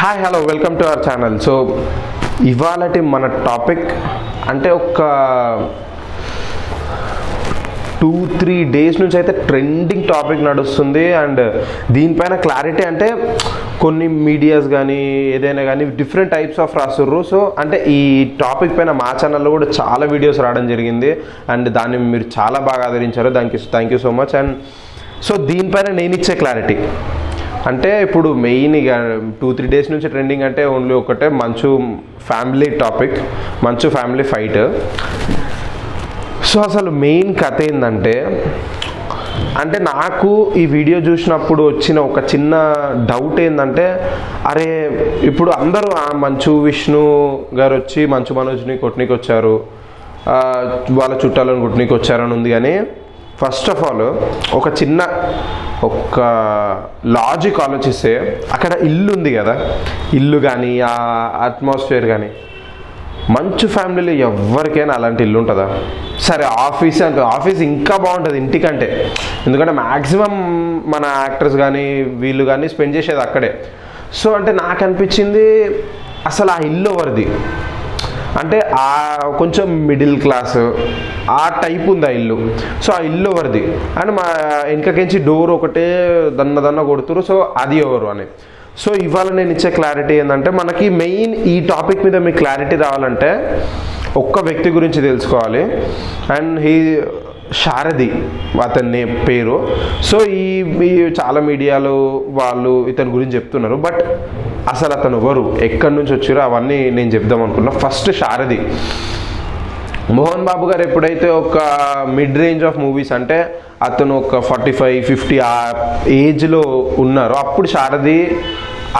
Hi hello welcome to our channel. So ఇవాళటి మన topic అంటే ఒక 2-3 డేస్ నుంచి అయితే ట్రెండింగ్ టాపిక్ నడుస్తుంది. అండ్ దీనిపైన క్లారిటీ అంటే కొన్ని మీడియాస్ కానీ ఏదైనా కానీ డిఫరెంట్ టైప్స్ ఆఫ్ రాస్తుర్రు. సో అంటే ఈ టాపిక్ పైన మా ఛానల్లో కూడా చాలా వీడియోస్ రావడం జరిగింది అండ్ దాన్ని మీరు చాలా బాగా ఆదరించారు. దానికి thank you so much. And so దీనిపైన నేను ఇచ్చే క్లారిటీ అంటే ఇప్పుడు మెయిన్ ఇక 2-3 డేస్ నుంచి ట్రెండింగ్ అంటే ఓన్లీ ఒకటే మంచు ఫ్యామిలీ టాపిక్, మంచు ఫ్యామిలీ ఫైట్. సో అసలు మెయిన్ కథ ఏంటంటే అంటే నాకు ఈ వీడియో చూసినప్పుడు వచ్చిన ఒక చిన్న డౌట్ ఏంటంటే అరే ఇప్పుడు అందరూ మంచు విష్ణు గారు వచ్చి మంచు మనోజ్ని కొట్టనీకి వచ్చారు, వాళ్ళ చుట్టాలను కొట్టనీకి వచ్చారని ఉంది. కానీ ఫస్ట్ ఆఫ్ ఆల్ ఒక లాజిక్ ఆలోచిస్తే అక్కడ ఇల్లు ఉంది కదా, ఇల్లు కానీ ఆ అట్మాస్ఫియర్ కానీ మంచు ఫ్యామిలీలో ఎవరికైనా అలాంటి ఇల్లు ఉంటుందా? సరే ఆఫీస్ ఇంకా బాగుంటుంది ఇంటికంటే, ఎందుకంటే మ్యాక్సిమం మన యాక్టర్స్ కానీ వీళ్ళు కానీ స్పెండ్ చేసేది అక్కడే. సో అంటే నాకు అనిపించింది అసలు ఆ ఇల్లు ఎవరిది అంటే ఆ కొంచెం మిడిల్ క్లాస్ ఆ టైప్ ఉంది ఆ ఇల్లు. సో ఆ ఇల్లు ఎవరిది అండ్ మా వెనకకించి డోర్ ఒకటే దన్న కొడుతురు. సో అది ఎవరు అని. సో ఇవాళ నేను ఇచ్చే క్లారిటీ ఏంటంటే మనకి మెయిన్ ఈ టాపిక్ మీద మీకు క్లారిటీ రావాలంటే ఒక్క వ్యక్తి గురించి తెలుసుకోవాలి. అండ్ శారది అతని పేరు. సో ఈ చాలా మీడియాలో వాళ్ళు ఇతని గురించి చెప్తున్నారు, బట్ అసలు అతను ఎవరు, ఎక్కడి నుంచి వచ్చారో అవన్నీ నేను చెప్దాం అనుకున్నా. ఫస్ట్ శారది. మోహన్ బాబు గారు ఎప్పుడైతే ఒక మిడ్ రేంజ్ ఆఫ్ మూవీస్ అంటే అతను ఒక 45-50 ఆ ఏజ్లో ఉన్నారో అప్పుడు శారది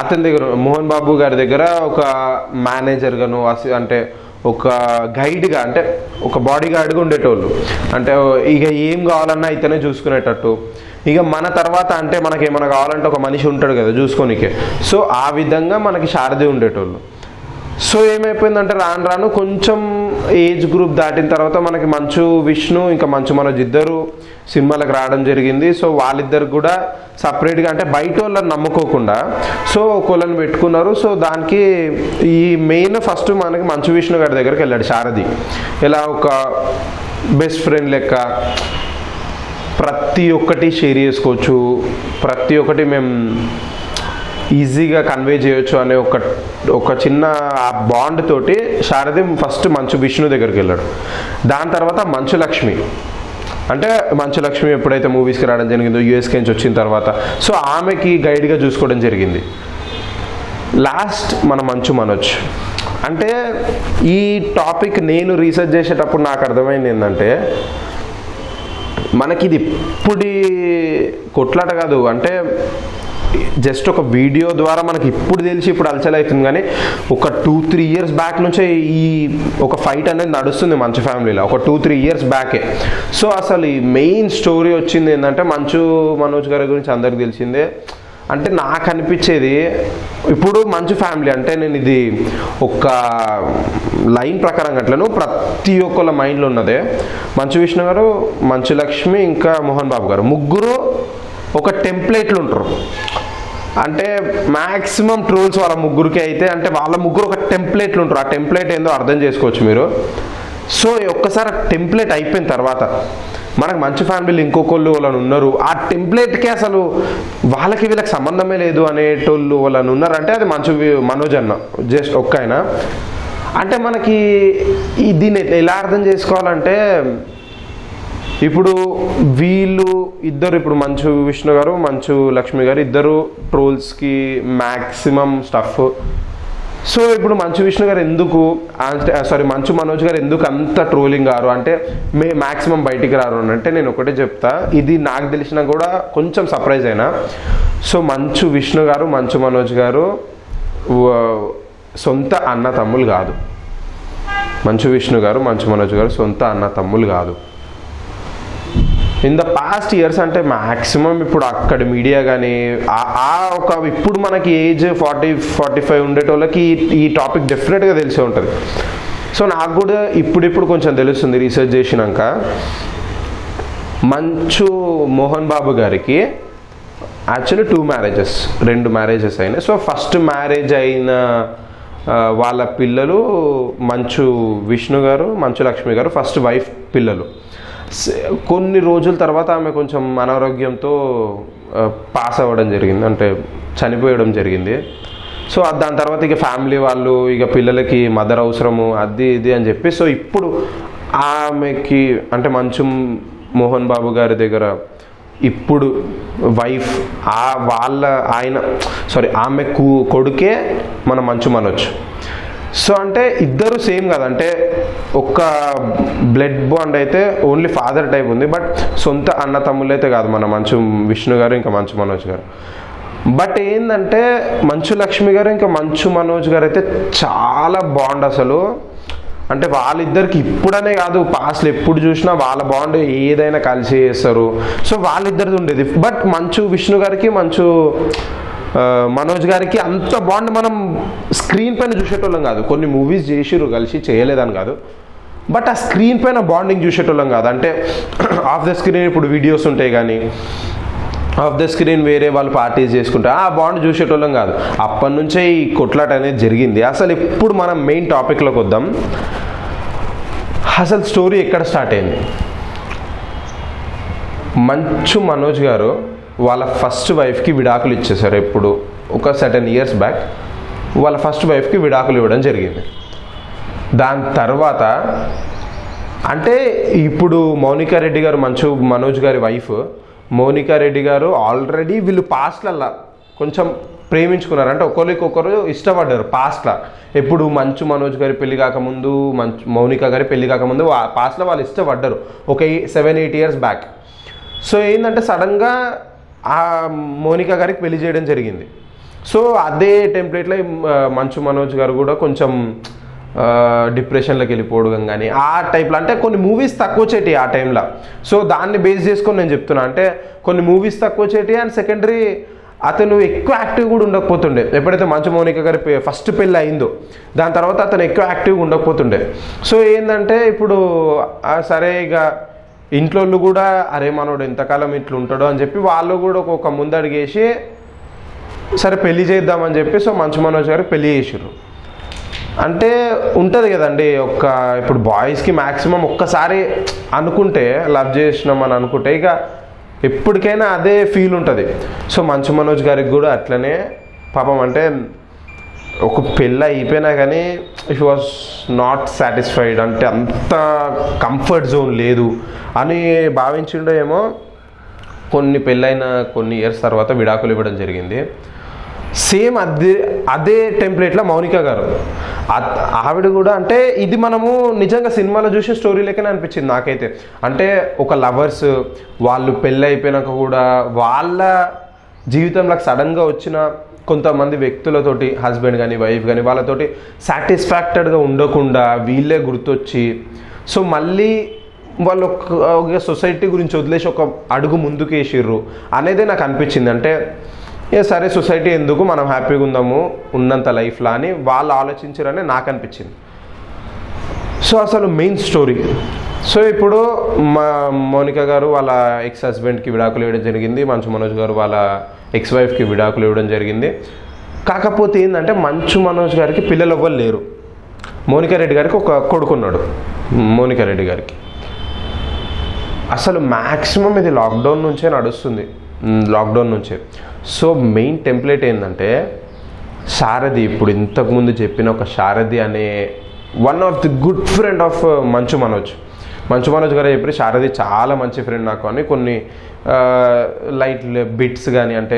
అతని దగ్గర మోహన్ బాబు గారి దగ్గర ఒక మేనేజర్గాను అంటే ఒక గైడ్గా అంటే ఒక బాడీ గార్డ్గా ఉండేటోళ్ళు. అంటే ఇక ఏం కావాలన్నా ఇతనే చూసుకునేటట్టు. ఇక మన తర్వాత అంటే మనకి ఏమైనా కావాలంటే ఒక మనిషి ఉంటాడు కదా చూసుకోనికే. సో ఆ విధంగా మనకి శారది ఉండేటోళ్ళు. సో ఏమైపోయిందంటే రాను కొంచెం ఏజ్ గ్రూప్ దాటిన తర్వాత మనకి మంచు విష్ణు ఇంకా మంచు మనోజ్ ఇద్దరు సినిమాలకు రావడం జరిగింది. సో వాళ్ళిద్దరు కూడా సపరేట్గా అంటే బయట వాళ్ళని నమ్ముకోకుండా సో ఒకళ్ళని పెట్టుకున్నారు. సో దానికి ఈ మెయిన్ ఫస్ట్ మనకి మంచు విష్ణు గారి దగ్గరికి వెళ్ళాడు శారది. ఇలా ఒక బెస్ట్ ఫ్రెండ్ లెక్క ప్రతి ఒక్కటి షేర్ చేసుకోవచ్చు, ప్రతి ఒక్కటి మేము ఈజీగా కన్వే చేయొచ్చు అనే ఒక చిన్న ఆ బాండ్ తోటి శారది ఫస్ట్ మంచు విష్ణు దగ్గరికి వెళ్ళాడు. దాని తర్వాత మంచు లక్ష్మి అంటే మంచు లక్ష్మి ఎప్పుడైతే మూవీస్కి రావడం జరిగిందో యూఎస్కి నుంచి వచ్చిన తర్వాత సో ఆమెకి గైడ్గా చూసుకోవడం జరిగింది. లాస్ట్ మన మంచు మనోజ్. అంటే ఈ టాపిక్ నేను రీసెర్చ్ చేసేటప్పుడు నాకు అర్థమైంది ఏంటంటే మనకి ఇది ఇప్పుడు కొట్లాట కాదు, అంటే జస్ట్ ఒక వీడియో ద్వారా మనకి ఇప్పుడు తెలిసి ఇప్పుడు అలచల్ అవుతుంది. కానీ ఒక 2-3 ఇయర్స్ బ్యాక్ నుంచే ఈ ఒక ఫైట్ అనేది నడుస్తుంది మంచు ఫ్యామిలీలో, ఒక 2-3 ఇయర్స్ బ్యాకే. సో అసలు ఈ మెయిన్ స్టోరీ వచ్చింది ఏంటంటే మంచు మనోజ్ గారి గురించి అందరికి తెలిసిందే. అంటే నాకు అనిపించేది ఇప్పుడు మంచు ఫ్యామిలీ అంటే నేను ఇది ఒక లైన్ ప్రకారం అట్లను ప్రతి ఒక్కళ్ళ మైండ్లో ఉన్నదే. మంచు విష్ణు గారు, మంచు లక్ష్మి ఇంకా మోహన్ బాబు గారు ముగ్గురు ఒక టెంప్లెట్లు ఉంటారు. అంటే మ్యాక్సిమం ట్రోల్స్ వాళ్ళ ముగ్గురికి అయితే అంటే వాళ్ళ ముగ్గురు ఒక టెంప్లెట్లు ఉంటారు. ఆ టెంప్లెట్ ఏందో అర్థం చేసుకోవచ్చు మీరు. సో ఒక్కసారి ఆ టెంప్లెట్ అయిపోయిన తర్వాత మనకు మంచు ఫ్యామిలీలు ఇంకొకళ్ళు వాళ్ళని ఉన్నారు. ఆ టెంప్లెట్కి అసలు వాళ్ళకి వీళ్ళకి సంబంధమే లేదు అనేటోళ్ళు వాళ్ళని ఉన్నారంటే అది మంచు మనోజ్ అన్న జస్ట్ ఒక్క ఆయన. అంటే మనకి దీన్ని ఎలా అర్థం చేసుకోవాలంటే ఇప్పుడు వీళ్ళు ఇద్దరు ఇప్పుడు మంచు విష్ణు గారు మంచు లక్ష్మి గారు ఇద్దరు ట్రోల్స్కి మ్యాక్సిమం స్టఫ్. సో ఇప్పుడు మంచు విష్ణు గారు ఎందుకు మంచు మనోజ్ గారు ఎందుకు అంత ట్రోలింగ్ గారు అంటే మ్యాక్సిమం బయటికి రారు అని అంటే నేను ఒకటే చెప్తా, ఇది నాకు తెలిసినా కూడా కొంచెం సర్ప్రైజ్ అయినా. సో మంచు విష్ణు గారు మంచు మనోజ్ గారు సొంత అన్న తమ్ములు కాదు. మంచు విష్ణు గారు మంచు మనోజ్ గారు సొంత అన్న తమ్ములు కాదు. ఇన్ ద పాస్ట్ ఇయర్స్ అంటే మ్యాక్సిమం ఇప్పుడు అక్కడ మీడియా కానీ ఒక ఇప్పుడు మనకి ఏజ్ 40-45 ఉండేటోళ్ళకి ఈ టాపిక్ డెఫినెట్గా తెలిసే ఉంటుంది. సో నాకు కూడా ఇప్పుడు కొంచెం తెలుస్తుంది రీసెర్చ్ చేసినాక. మంచు మోహన్ బాబు గారికి యాక్చువల్లీ 2 మ్యారేజెస్, 2 మ్యారేజెస్ అయినాయి. సో ఫస్ట్ మ్యారేజ్ అయిన వాళ్ళ పిల్లలు మంచు విష్ణు గారు, మంచు లక్ష్మి గారు ఫస్ట్ వైఫ్ పిల్లలు. కొన్ని రోజుల తర్వాత ఆమె కొంచెం అనారోగ్యంతో పాస్ అవ్వడం జరిగింది, అంటే చనిపోయడం జరిగింది. సో దాని తర్వాత ఇక ఫ్యామిలీ వాళ్ళు ఇక పిల్లలకి మదర్ అవసరము అది ఇది అని చెప్పి, సో ఇప్పుడు ఆమెకి అంటే మంచు మోహన్ బాబు గారి దగ్గర ఇప్పుడు వైఫ్ ఆమె కొడుకే మన మంచు మనోజ్. సో అంటే ఇద్దరు సేమ్ కదా, అంటే ఒక్క బ్లడ్ బాండ్ అయితే ఓన్లీ ఫాదర్ టైప్ ఉంది, బట్ సొంత అన్న తమ్ముళ్ళు అయితే కాదు మన మంచు విష్ణు గారు ఇంకా మంచు మనోజ్ గారు. బట్ ఏంటంటే మంచు లక్ష్మి గారు ఇంకా మంచు మనోజ్ గారు అయితే చాలా బాండ్ అసలు. అంటే వాళ్ళిద్దరికి ఇప్పుడనే కాదు, పాస్ట్లో ఎప్పుడు చూసినా వాళ్ళ బాండ్ ఏదైనా కలిసి చేస్తారు. సో వాళ్ళిద్దరిది ఉండేది. బట్ మంచు విష్ణు గారికి మంచు మనోజ్ గారికి అంత బాండ్ మనం స్క్రీన్ పైన చూసేటోళ్ళం కాదు. కొన్ని మూవీస్ చేసిరు కలిసి, చేయలేదని కాదు, బట్ ఆ స్క్రీన్ పైన బాండింగ్ చూసేటోళ్ళం కాదు. అంటే ఆఫ్ ద స్క్రీన్ ఇప్పుడు వీడియోస్ ఉంటాయి కానీ ఆఫ్ ద స్క్రీన్ వేరే వాళ్ళు పార్టీస్ చేసుకుంటే ఆ బాండ్ చూసేటోళ్ళం కాదు. అప్పటి నుంచే ఈ కొట్లాట అనేది జరిగింది. అసలు ఇప్పుడు మనం మెయిన్ టాపిక్లోకి వద్దాం. అసలు స్టోరీ ఎక్కడ స్టార్ట్ అయింది? మంచు మనోజ్ గారు వాళ్ళ ఫస్ట్ వైఫ్కి విడాకులు ఇచ్చేసారు. ఎప్పుడు ఒక సర్టెన్ ఇయర్స్ బ్యాక్ వాళ్ళ ఫస్ట్ వైఫ్కి విడాకులు ఇవ్వడం జరిగింది. దాని తర్వాత అంటే ఇప్పుడు మౌనికా రెడ్డి గారు మంచు మనోజ్ గారి వైఫ్ మౌనికా రెడ్డి గారు ఆల్రెడీ వీళ్ళు పాస్ట్లల్లా కొంచెం ప్రేమించుకున్నారు, అంటే ఒకరికొకరు ఇష్టపడ్డారు పాస్ట్లో. ఎప్పుడు మంచు మనోజ్ గారి పెళ్లి కాకముందు, మౌనికా గారి పెళ్లి కాకముందు పాస్ట్లో వాళ్ళు ఇష్టపడ్డారు ఒక 7-8 ఇయర్స్ బ్యాక్. సో ఏంటంటే సడన్గా ఆ మౌనికా గారికి పెళ్లి చేయడం జరిగింది. సో అదే టెంప్లెట్లో మంచు మనోజ్ గారు కూడా కొంచెం డిప్రెషన్లోకి వెళ్ళిపోవడం కానీ ఆ టైప్లో, అంటే కొన్ని మూవీస్ తక్కువ వచ్చేటి ఆ టైంలో. సో దాన్ని బేస్ చేసుకొని నేను చెప్తున్నా, అంటే కొన్ని మూవీస్ తక్కువ వచ్చేటి. అండ్ సెకండరీ అతను ఎక్కువ యాక్టివ్ కూడా ఉండకపోతుండే. ఎప్పుడైతే మంచు మౌనిక గారి ఫస్ట్ పెళ్ళి అయిందో దాని తర్వాత అతను ఎక్కువ యాక్టివ్గా ఉండకపోతుండే. సో ఏంటంటే ఇప్పుడు సరే ఇక ఇంట్లో కూడా అరే మనోడు ఎంతకాలం ఇట్లా ఉంటాడో అని చెప్పి వాళ్ళు కూడా ఒక ముందడిగేసి సరే పెళ్లి చేద్దామని చెప్పి సో మంచు మనోజ్ గారికి పెళ్లి చేసారు. అంటే ఉంటుంది కదండి, ఇప్పుడు బాయ్స్కి మ్యాక్సిమం ఒక్కసారి అనుకుంటే లవ్ చేసినామని అనుకుంటే ఇక ఎప్పటికైనా అదే ఫీల్ ఉంటుంది. సో మంచు మనోజ్ గారికి కూడా అట్లనే పాపం, అంటే ఒక పెళ్ళి అయిపోయినా కానీ ఇఫ్ వాజ్ నాట్ సాటిస్ఫైడ్, అంటే అంత కంఫర్ట్ జోన్ లేదు అని భావించిండో ఏమో. కొన్ని పెళ్ళైన కొన్ని ఇయర్స్ తర్వాత విడాకులు ఇవ్వడం జరిగింది. సేమ్ అదే టెంప్లెట్లో మౌనికా గారు ఆవిడ కూడా, అంటే ఇది మనము నిజంగా సినిమాలో చూసే స్టోరీ లెక్కనే అనిపించింది నాకైతే. అంటే ఒక లవర్స్ వాళ్ళు పెళ్ళి అయిపోయినాక కూడా వాళ్ళ జీవితంలోకి సడన్గా వచ్చిన కొంతమంది వ్యక్తులతోటి, హస్బెండ్ కానీ వైఫ్ కానీ వాళ్ళతోటి సాటిస్ఫాక్టెడ్గా ఉండకుండా వీళ్ళే గుర్తొచ్చి సో మళ్ళీ వాళ్ళు ఒక సొసైటీ గురించి వదిలేసి ఒక అడుగు ముందుకు వేసిర్రు అనేదే నాకు అనిపించింది. అంటే సరే సొసైటీ ఎందుకు, మనం హ్యాపీగా ఉందాము ఉన్నంత లైఫ్లో అని వాళ్ళు ఆలోచించారని నాకు అనిపించింది. సో అసలు మెయిన్ స్టోరీ, సో ఇప్పుడు మౌనిక గారు వాళ్ళ ఎక్స్ హస్బెండ్కి విడాకులు ఇవ్వడం జరిగింది, మంచు మనోజ్ గారు వాళ్ళ ఎక్స్ వైఫ్కి విడాకులు ఇవ్వడం జరిగింది. కాకపోతే ఏంటంటే మంచు మనోజ్ గారికి పిల్లలు ఎవ్వరు లేరు. మౌనికా రెడ్డి గారికి ఒక కొడుకున్నాడు. మౌనికా రెడ్డి గారికి అసలు మ్యాక్సిమం ఇది లాక్డౌన్ నుంచే నడుస్తుంది, లాక్డౌన్ నుంచే. సో మెయిన్ టెంప్లెట్ ఏంటంటే శారది, ఇప్పుడు ఇంతకుముందు చెప్పిన ఒక శారది అనే one of the good friend of Manchu Manoj గారు చెప్పి శారది చాలా మంచి ఫ్రెండ్ నాకు అని కొన్ని లైట్ బిట్స్ కానీ, అంటే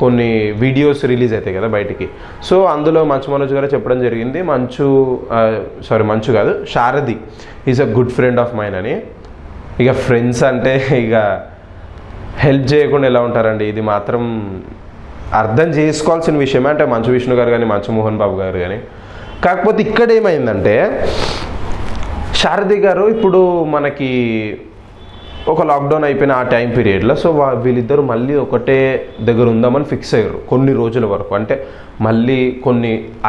కొన్ని వీడియోస్ రిలీజ్ అవుతాయి కదా బయటికి. సో అందులో మంచు మనోజ్ గారు చెప్పడం జరిగింది, మంచు కాదు Sharadi is a good friend of mine అని. ఇక ఫ్రెండ్స్ అంటే ఇక హెల్ప్ చేయకుండా ఎలా ఉంటారండి, ఇది మాత్రం అర్థం చేసుకోవాల్సిన విషయమే. అంటే మంచు విష్ణు గారు కానీ మంచు మోహన్ బాబు గారు కానీ. కాకపోతే ఇక్కడ ఏమైందంటే శారది గారు ఇప్పుడు మనకి ఒక లాక్డౌన్ అయిపోయిన ఆ టైం పీరియడ్లో సో వీళ్ళిద్దరూ మళ్ళీ ఒకటే దగ్గర ఉందామని ఫిక్స్ అయ్యారు కొన్ని రోజుల వరకు. అంటే మళ్ళీ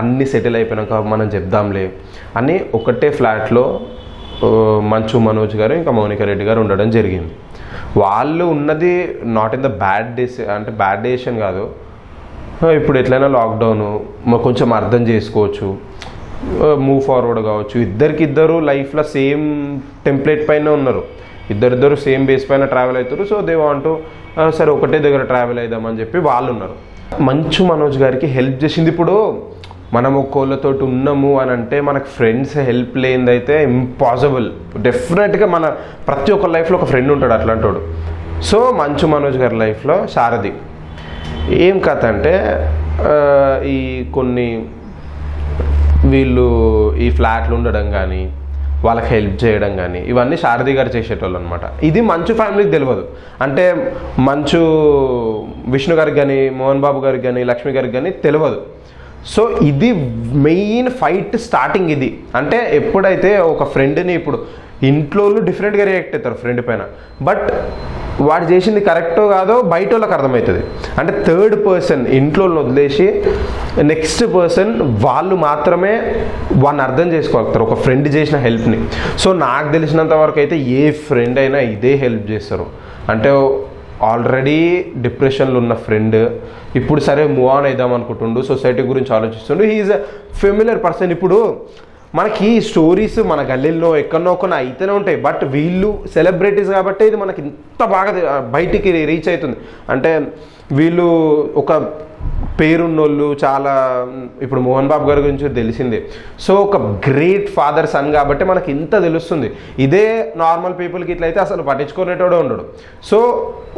అన్నీ సెటిల్ అయిపోయినాక మనం చెప్దాంలే అని ఒకటే ఫ్లాట్లో మంచు మనోజ్ గారు ఇంకా మౌనిక రెడ్డి గారు ఉండడం జరిగింది. వాళ్ళు ఉన్నది not in the bad days, అంటే బ్యాడ్ డేషన్ కాదు, ఇప్పుడు ఎట్లయినా లాక్డౌను కొంచెం అర్థం చేసుకోవచ్చు, మూవ్ ఫార్వర్డ్ కావచ్చు. ఇద్దరు లైఫ్లో సేమ్ టెంప్లెట్ పైన ఉన్నారు, ఇద్దరు సేమ్ బేస్ పైన ట్రావెల్ అవుతారు. సో దే వాంట్ సరే ఒకటే దగ్గర ట్రావెల్ అవుదామని చెప్పి వాళ్ళు ఉన్నారు. మంచు మనోజ్ గారికి హెల్ప్ చేసింది, ఇప్పుడు మనం ఒక్కోళ్ళతో ఉన్నాము అని అంటే మనకు ఫ్రెండ్స్ హెల్ప్ లేనిదైతే ఇంపాసిబుల్. డెఫినెట్గా మన ప్రతి ఒక్క లైఫ్లో ఒక ఫ్రెండ్ ఉంటాడు అట్లాంటి వాడు. సో మంచు మనోజ్ గారి లైఫ్లో శారది ఏం కథ అంటే, ఈ కొన్ని వీళ్ళు ఈ ఫ్లాట్లు ఉండడం కానీ వాళ్ళకి హెల్ప్ చేయడం కానీ ఇవన్నీ శారది గారు చేసేటోళ్ళు అనమాట. ఇది మంచు ఫ్యామిలీకి తెలియదు, అంటే మంచు విష్ణు గారికి కానీ మోహన్ బాబు గారికి కానీ లక్ష్మి గారికి కానీ తెలియదు. సో ఇది మెయిన్ ఫైట్ స్టార్టింగ్ ఇది. అంటే ఎప్పుడైతే ఒక ఫ్రెండ్ని, ఇప్పుడు ఇంట్లో డిఫరెంట్గా రియాక్ట్ అవుతారు ఫ్రెండ్ పైన, బట్ వాడు చేసింది కరెక్టో కాదో బయట వాళ్ళకి అర్థమవుతుంది. అంటే థర్డ్ పర్సన్ ఇంట్లో వదిలేసి నెక్స్ట్ పర్సన్ వాళ్ళు మాత్రమే వాడిని అర్థం చేసుకోగలుగుతారు, ఒక ఫ్రెండ్ చేసిన హెల్ప్ని. సో నాకు తెలిసినంత వరకు అయితే ఏ ఫ్రెండ్ అయినా ఇదే హెల్ప్ చేస్తారు. అంటే ఆల్రెడీ డిప్రెషన్లో ఉన్న ఫ్రెండ్ ఇప్పుడు సరే మూవ్ ఆన్ అవుదాం అనుకుంటుండు, సొసైటీ గురించి ఆలోచిస్తుండు, హీఈస్ అ ఫెమిలియర్ పర్సన్. ఇప్పుడు మనకి స్టోరీస్ మన గల్లీల్లో ఎక్కడో కొన్ని అయితేనే ఉంటాయి, బట్ వీళ్ళు సెలబ్రిటీస్ కాబట్టి ఇది మనకి ఇంత బాగా బయటికి రీచ్ అవుతుంది. అంటే వీళ్ళు ఒక పేరున్నోళ్ళు చాలా, ఇప్పుడు మోహన్ బాబు గారి గురించి తెలిసిందే. సో ఒక గ్రేట్ ఫాదర్ సన్ కాబట్టి మనకి ఇంత తెలుస్తుంది. ఇదే నార్మల్ పీపుల్కి ఇట్లయితే అసలు పట్టించుకునేటోడే ఉండడు. సో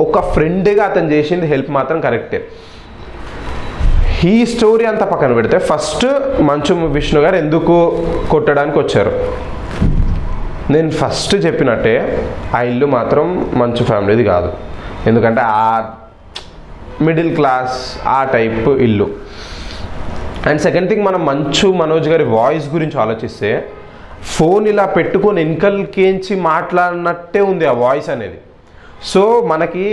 ఒక ఫ్రెండ్గా అతను చేసింది హెల్ప్ మాత్రం కరెక్టే. ఈ స్టోరీ అంతా పక్కన పెడితే ఫస్ట్ మంచు విష్ణు గారు ఎందుకు కొట్టడానికి వచ్చారు, నేను ఫస్ట్ చెప్పినట్టే ఆ ఇల్లు మాత్రం మంచు ఫ్యామిలీది కాదు. ఎందుకంటే ఆ మిడిల్ క్లాస్ ఆ టైప్ ఇల్లు. అండ్ సెకండ్ థింగ్, మనం మంచు మనోజ్ గారి వాయిస్ గురించి ఆలోచిస్తే ఫోన్ ఇలా పెట్టుకొని వెనకల్కేంచి మాట్లాడినట్టే ఉంది ఆ వాయిస్ అనేది. సో మనకి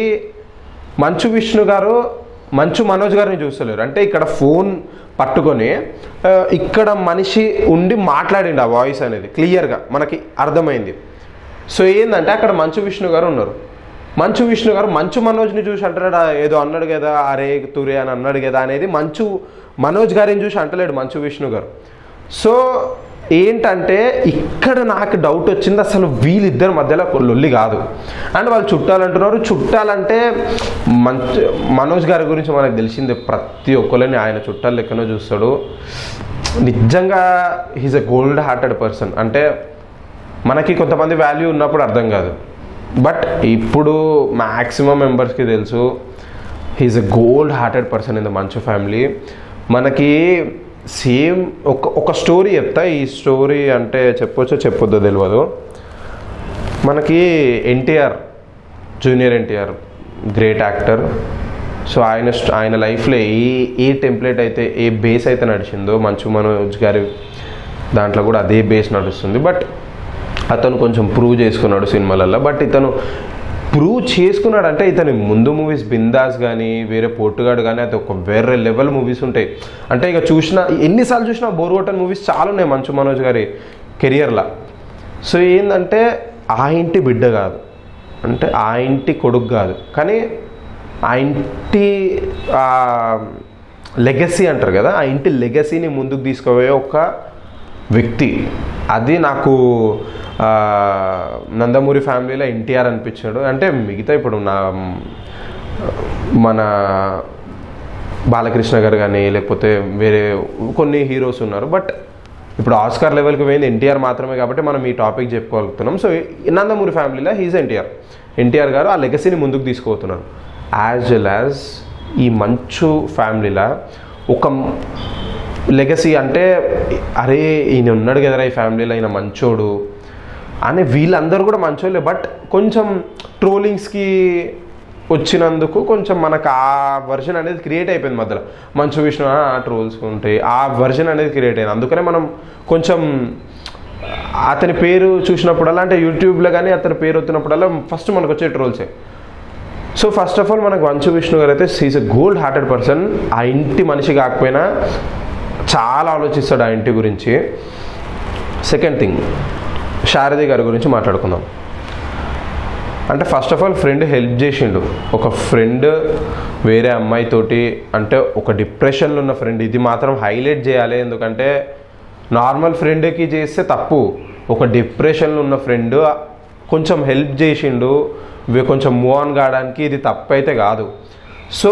మంచు విష్ణు గారు మంచు మనోజ్ గారిని చూస్తలేరు, అంటే ఇక్కడ ఫోన్ పట్టుకొని ఇక్కడ మనిషి ఉండి మాట్లాడిండు, ఆ వాయిస్ అనేది క్లియర్గా మనకి అర్థమైంది. సో ఏంటంటే అక్కడ మంచు విష్ణు గారు ఉన్నారు. మంచు విష్ణు గారు మంచు మనోజ్ని చూసి అంటాడు, ఏదో అన్నాడు కదా అరే తురే అని అన్నాడు కదా అనేది మంచు మనోజ్ గారిని చూసి అంటలేడు మంచు విష్ణు గారు. సో ఏంటంటే ఇక్కడ నాకు డౌట్ వచ్చింది, అసలు వీళ్ళిద్దరి మధ్యలో లొల్లి కాదు. అండ్ వాళ్ళు చుట్టాలంటున్నారు, చుట్టాలంటే మనోజ్ గారి గురించి మనకు తెలిసిందే, ప్రతి ఒక్కరిని ఆయన చుట్టాలు లెక్కనో చూస్తాడు. నిజంగా he's a gold hearted person. అంటే మనకి కొంతమంది వాల్యూ ఉన్నప్పుడు అర్థం కాదు, బట్ ఇప్పుడు మ్యాక్సిమం మెంబర్స్కి తెలుసు he's a gold hearted person in the Manchu family. మనకి సేమ్ ఒక స్టోరీ చెప్తా, ఈ స్టోరీ అంటే చెప్పొచ్చో చెప్పొద్దో తెలియదు. మనకి NTR, junior NTR great actor. So ఆయన లైఫ్లో ఏ టెంప్లెట్ అయితే, ఏ బేస్ అయితే నడిచిందో మంచు మనోజ్ గారి దాంట్లో కూడా అదే బేస్ నడుస్తుంది. బట్ అతను కొంచెం ప్రూవ్ చేసుకున్నాడు సినిమాలలో. బట్ ఇతను ప్రూవ్ చేసుకున్నాడంటే ఇతని ముందు మూవీస్ బిందాస్ కానీ వేరే పోర్టుగాడు కానీ అది ఒక వేరే లెవెల్ మూవీస్ ఉంటాయి. అంటే ఇక చూసినా ఎన్నిసార్లు చూసినా బోర్ కొట్టని మూవీస్ చాలా ఉన్నాయి మంచు మనోజ్ గారి కెరియర్లో. సో ఏంటంటే ఆ ఇంటి బిడ్డ కాదు, అంటే ఆ ఇంటి కొడుకు కాదు, కానీ ఆ ఇంటి లెగసీ అంటారు కదా, ఆ ఇంటి లెగసీని ముందుకు తీసుకుపోయే ఒక వ్యక్తి. అది నాకు నందమూరి ఫ్యామిలీలో ఎన్టీఆర్ అనిపించాడు. అంటే మిగతా ఇప్పుడు మన బాలకృష్ణ గారు కానీ లేకపోతే వేరే కొన్ని హీరోస్ ఉన్నారు, బట్ ఇప్పుడు ఆస్కార్ లెవెల్కి పోయింది ఎన్టీఆర్ మాత్రమే కాబట్టి మనం ఈ టాపిక్ చెప్పుకోగలుగుతున్నాం. సో నందమూరి ఫ్యామిలీలో హీజ్ ఎన్టీఆర్ గారు ఆ లెగసీని ముందుకు తీసుకుపోతున్నారు. యాజ్ వెల్ యాజ్ ఈ మంచు ఫ్యామిలీలో ఒక లెగసీ అంటే అరే ఈయన ఉన్నాడు కదరా ఈ ఫ్యామిలీలో, ఈయన మంచోడు అని వీళ్ళందరూ కూడా మంచోళ్ళే. బట్ కొంచెం ట్రోలింగ్స్కి వచ్చినందుకు కొంచెం మనకు ఆ వర్షన్ అనేది క్రియేట్ అయిపోయింది మధ్యలో. మంచు విష్ణు ట్రోల్స్ ఉంటాయి, ఆ వర్షన్ అనేది క్రియేట్ అయింది. అందుకనే మనం కొంచెం అతని పేరు చూసినప్పుడల్లా, అంటే యూట్యూబ్లో కానీ అతని పేరు వచ్చినప్పుడల్లా ఫస్ట్ మనకు వచ్చే ట్రోల్సే. సో ఫస్ట్ ఆఫ్ ఆల్ మనకు మంచు విష్ణు గారు అయితే he's a gold hearted person. ఆ ఇంటి మనిషి కాకపోయినా చాలా ఆలోచిస్తాడు ఆ ఇంటి గురించి. సెకండ్ థింగ్, శారది గారి గురించి మాట్లాడుకుందాం. అంటే first of all friend help చేసిండు. ఒక ఫ్రెండ్ వేరే అమ్మాయితోటి, అంటే ఒక డిప్రెషన్లో ఉన్న ఫ్రెండ్, ఇది మాత్రం హైలైట్ చేయాలి. ఎందుకంటే నార్మల్ ఫ్రెండ్కి చేస్తే తప్పు, ఒక డిప్రెషన్లో ఉన్న ఫ్రెండ్ కొంచెం హెల్ప్ చేసిండు, కొంచెం మూవ్ ఆన్ కావడానికి, ఇది తప్పు అయితే కాదు. సో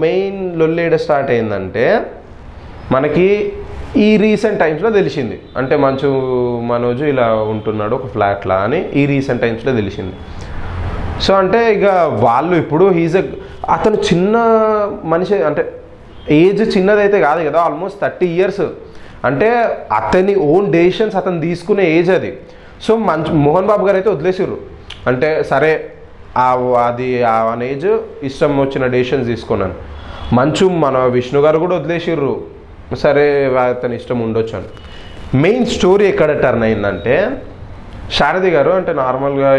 మెయిన్ లొల్లేడ స్టార్ట్ అయిందంటే మనకి ఈ రీసెంట్ టైమ్స్లో తెలిసింది. అంటే మంచు మనోజు ఇలా ఉంటున్నాడు ఒక ఫ్లాట్లా అని ఈ రీసెంట్ టైమ్స్లో తెలిసింది. సో అంటే ఇక వాళ్ళు ఇప్పుడు అతను చిన్న మనిషి, అంటే ఏజ్ చిన్నదైతే కాదు కదా, ఆల్మోస్ట్ 30 years. అంటే అతని ఓన్ డెసిషన్స్ అతను తీసుకునే ఏజ్ అది. సో మోహన్ బాబు గారు అయితే వదిలేసారు. అంటే సరే అది ఆ ఏజ్ ఇష్టం వచ్చిన డెసిషన్స్ తీసుకున్నాను. మన విష్ణు గారు కూడా వదిలేసిర్రు, సరే అతని ఇష్టం ఉండొచ్చు అని. మెయిన్ స్టోరీ ఎక్కడ టర్న్ అయిందంటే శారది గారు అంటే నార్మల్గా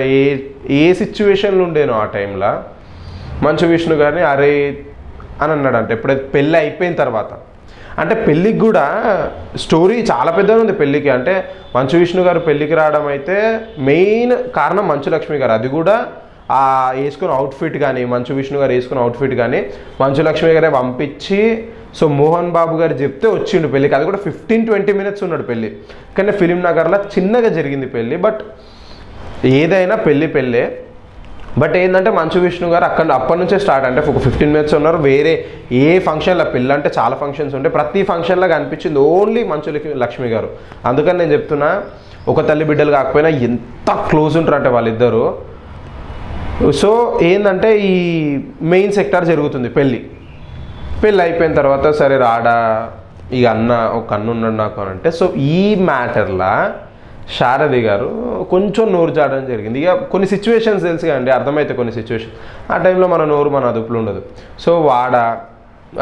ఏ సిచ్యువేషన్లు ఉండేనో ఆ టైంలో మంచు విష్ణు గారిని అరే అని అన్నాడు. అంటే ఎప్పుడైతే పెళ్ళి అయిపోయిన తర్వాత, అంటే పెళ్ళికి కూడా స్టోరీ చాలా పెద్దగా ఉంది పెళ్ళికి. అంటే మంచు విష్ణు గారు పెళ్ళికి రావడం అయితే మెయిన్ కారణం మంచు లక్ష్మి గారు. అది కూడా ఆ వేసుకున్న అవుట్ఫిట్ కానీ, మంచు విష్ణు గారు వేసుకున్న అవుట్ఫిట్ కానీ మంచు లక్ష్మి గారే పంపించి, సో మోహన్ బాబు గారు చెప్తే వచ్చిండు పెళ్ళికి. అది కూడా 15-20 minutes ఉన్నాడు పెళ్ళి. కానీ ఫిలిం నగర్లో చిన్నగా జరిగింది పెళ్ళి. బట్ ఏదైనా పెళ్ళే. బట్ ఏంటంటే మంచు విష్ణు గారు అప్పటి నుంచే స్టార్ట్, అంటే ఒక 15 minutes ఉన్నారు. వేరే ఏ ఫంక్షన్లో, పెళ్ళి అంటే చాలా ఫంక్షన్స్ ఉంటాయి, ప్రతి ఫంక్షన్లో కనిపించింది ఓన్లీ మంచు లక్ష్మి గారు. అందుకని నేను చెప్తున్నా, ఒక తల్లి బిడ్డలు కాకపోయినా ఎంత క్లోజ్ ఉంటారు అంటే వాళ్ళిద్దరు. సో ఏంటంటే ఈ మెయిన్ సెక్టార్ జరుగుతుంది పెళ్ళి అయిపోయిన తర్వాత, సరే రాడా ఇక ఒక అన్న ఉన్నాడు నాకు అని అంటే, సో ఈ మ్యాటర్లా శారది గారు కొంచెం నోరు జాడడం జరిగింది. ఇక కొన్ని సిచ్యువేషన్స్ తెలుసు కదండి, అర్థమైతే కొన్ని సిచ్యువేషన్ ఆ టైంలో మన నోరు మన అదుపులో ఉండదు. సో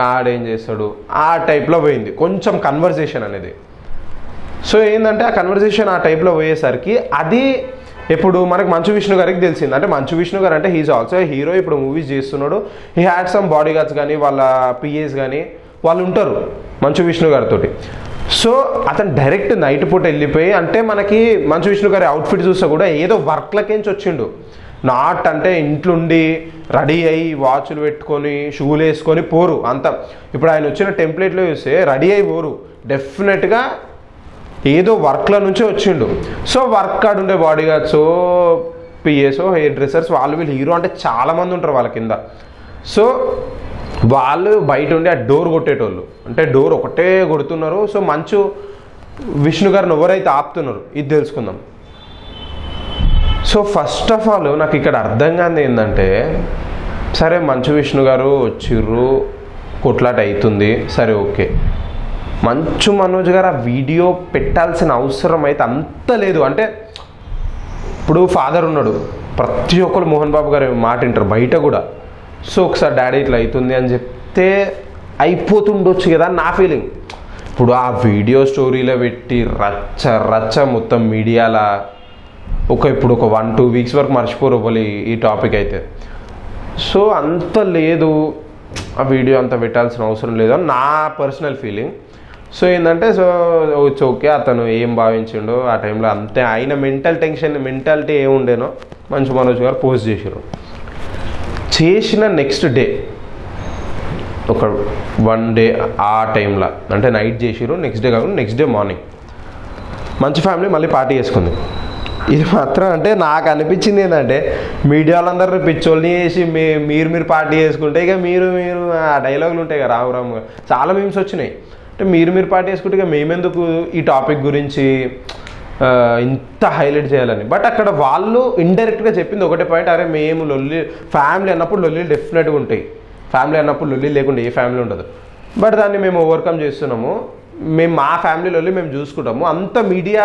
ఆడేం చేస్తాడు ఆ టైప్లో పోయింది కొంచెం కన్వర్జేషన్ అనేది. సో ఏంటంటే ఆ కన్వర్జేషన్ ఆ టైప్లో పోయేసరికి అది ఇప్పుడు మనకు మంచు విష్ణు గారికి తెలిసింది. అంటే మంచు విష్ణు గారు అంటే హీఈస్ ఆల్సో హీరో, ఇప్పుడు మూవీస్ చేస్తున్నాడు. He had some body guards కానీ, వాళ్ళ పిఏస్ కానీ వాళ్ళు ఉంటారు మంచు విష్ణు గారితో. సో అతను డైరెక్ట్ నైట్ పూట వెళ్ళిపోయి, అంటే మనకి మంచు విష్ణు గారి అవుట్ఫిట్ చూస్తే కూడా ఏదో వర్క్లకేంచి వచ్చిండు. నాట్ అంటే ఇంట్లుండి రెడీ అయ్యి వాచ్లు పెట్టుకొని షూలు వేసుకొని పోరు అంత. ఇప్పుడు ఆయన వచ్చిన టెంప్లెట్లో చూస్తే రెడీ అయ్యి పోరు, డెఫినెట్గా ఏదో వర్క్ల నుంచే వచ్చిండు. సో వర్క్ కార్డ్ ఉండే బాడీ గార్డ్స్, పిఏసో, హెయిర్ డ్రెస్సర్స్, వీళ్ళు హీరో అంటే చాలామంది ఉంటారు వాళ్ళ కింద. సో వాళ్ళు బయట ఉండి ఆ డోర్ కొట్టేటోళ్ళు, అంటే డోర్ ఒకటే కొడుతున్నారు. సో మంచు విష్ణు గారిని ఎవరైతే ఆపుతున్నారు ఇది తెలుసుకుందాం. సో ఫస్ట్ ఆఫ్ ఆల్ నాకు ఇక్కడ అర్థం కాని ఏంటంటే, సరే మంచు విష్ణు గారు వచ్చిర్రు, కొట్లాట అవుతుంది, సరే ఓకే. మంచు మనోజ్ గారు ఆ వీడియో పెట్టాల్సిన అవసరం అయితే అంత లేదు. అంటే ఇప్పుడు ఫాదర్ ఉన్నాడు, ప్రతి ఒక్కరు మోహన్ బాబు గారు మాట వింటారు బయట కూడా. సో ఒకసారి డాడీ ఇట్లా అవుతుంది అని చెప్తే అయిపోతుండొచ్చు కదా అని నా ఫీలింగ్. ఇప్పుడు ఆ వీడియో స్టోరీలో పెట్టి రచ్చ మొత్తం మీడియాలో ఇప్పుడు ఒక 1-2 weeks వరకు మర్చిపోరు ఇవ్వాలి ఈ టాపిక్ అయితే. సో అంత లేదు, ఆ వీడియో అంత పెట్టాల్సిన అవసరం లేదు అని నా పర్సనల్ ఫీలింగ్. సో ఏంటంటే సో ఇట్స్ ఓకే, అతను ఏం భావించిండో ఆ టైంలో అంతే. ఆయన మెంటాలిటీ ఏముండేనో మంచు మనోజ్ గారు పోస్ట్ చేసిన నెక్స్ట్ డే ఒక 1 day ఆ టైంలో, అంటే నైట్ చేసిరు, నెక్స్ట్ డే కాకుండా నెక్స్ట్ డే మార్నింగ్ మంచి ఫ్యామిలీ మళ్ళీ పార్టీ చేసుకుంది. ఇది మాత్రం అంటే నాకు అనిపించింది ఏంటంటే, మీడియా వాళ్ళందరూ పిచ్చోళ్ళని చేసి మీరు పార్టీ చేసుకుంటే ఇక మీరు ఆ డైలాగులు ఉంటాయి కదా రాము చాలా మీమ్స్ వచ్చినాయి. అంటే మీరు పార్టీ చేసుకుంటే ఇక మేమెందుకు ఈ టాపిక్ గురించి ఇంత హైలైట్ చేయాలని. బట్ అక్కడ వాళ్ళు ఇండైరెక్ట్గా చెప్పింది ఒకటే పాయింట్, అరే మేము లొల్లి ఫ్యామిలీ అన్నప్పుడు లొల్లి డెఫినెట్గా ఉంటాయి, ఫ్యామిలీ అన్నప్పుడు లొల్లి లేకుండా ఏ ఫ్యామిలీ ఉండదు. బట్ దాన్ని మేము ఓవర్కమ్ చేస్తున్నాము, మేము మా ఫ్యామిలీలో మేము చూసుకుంటాము, అంత మీడియా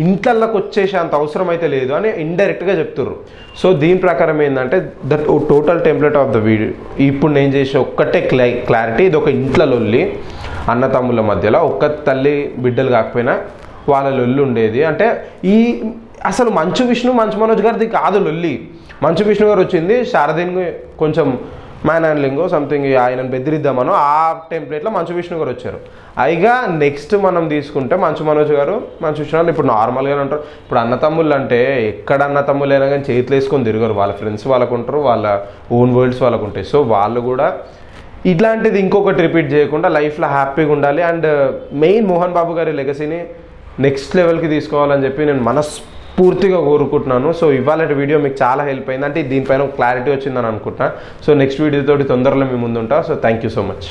ఇంట్లకి వచ్చేసే అంత అవసరం అయితే లేదు అని ఇండైరెక్ట్గా చెప్తుర్రు. సో దీని ప్రకారం ఏంటంటే that total template of the video ఇప్పుడు నేను చేసే ఒక్కటే క్లారిటీ, ఇది ఒక ఇంట్లో లొల్లి, అన్నతమ్ముల మధ్యలో ఒక్క తల్లి బిడ్డలు కాకపోయినా వాళ్ళ లొల్లి ఉండేది. అంటే అసలు మంచు మనోజ్ గారిది కాదు లొల్లి. మంచు విష్ణు గారు వచ్చింది శారదిని కొంచెం మ్యాన్ హ్యాండ్లింగ్ సంథింగ్ ఆయనను బెదిరిద్దామనో ఆ టెంప్లెట్లో మంచు విష్ణు గారు వచ్చారు. అయిగా నెక్స్ట్ మనం తీసుకుంటే మంచు మనోజ్ గారు, మంచు విష్ణు గారు ఇప్పుడు నార్మల్గానే ఉంటారు. ఇప్పుడు అన్నతమ్ముళ్ళు అంటే ఎక్కడ అన్నతమ్ముళ్ళు అయినా కానీ చేతులు వేసుకొని తిరగరు. వాళ్ళ ఫ్రెండ్స్ వాళ్ళకు ఉంటారు, వాళ్ళ ఓన్ వరల్డ్స్ వాళ్ళకు ఉంటాయి. సో వాళ్ళు కూడా ఇట్లాంటిది ఇంకొకటి రిపీట్ చేయకుండా లైఫ్లో హ్యాపీగా ఉండాలి. అండ్ మెయిన్ మోహన్ బాబు గారి లెగసీని నెక్స్ట్ లెవెల్కి తీసుకోవాలని చెప్పి నేను మనస్ఫూర్తిగా కోరుకుంటున్నాను. సో ఇవాళ వీడియో మీకు చాలా హెల్ప్ అయింది, అంటే దీనిపైన క్లారిటీ వచ్చిందని అనుకుంటున్నాను. సో నెక్స్ట్ వీడియోతోటి తొందరలో మీ ముందు ఉంటా. So thank you so much.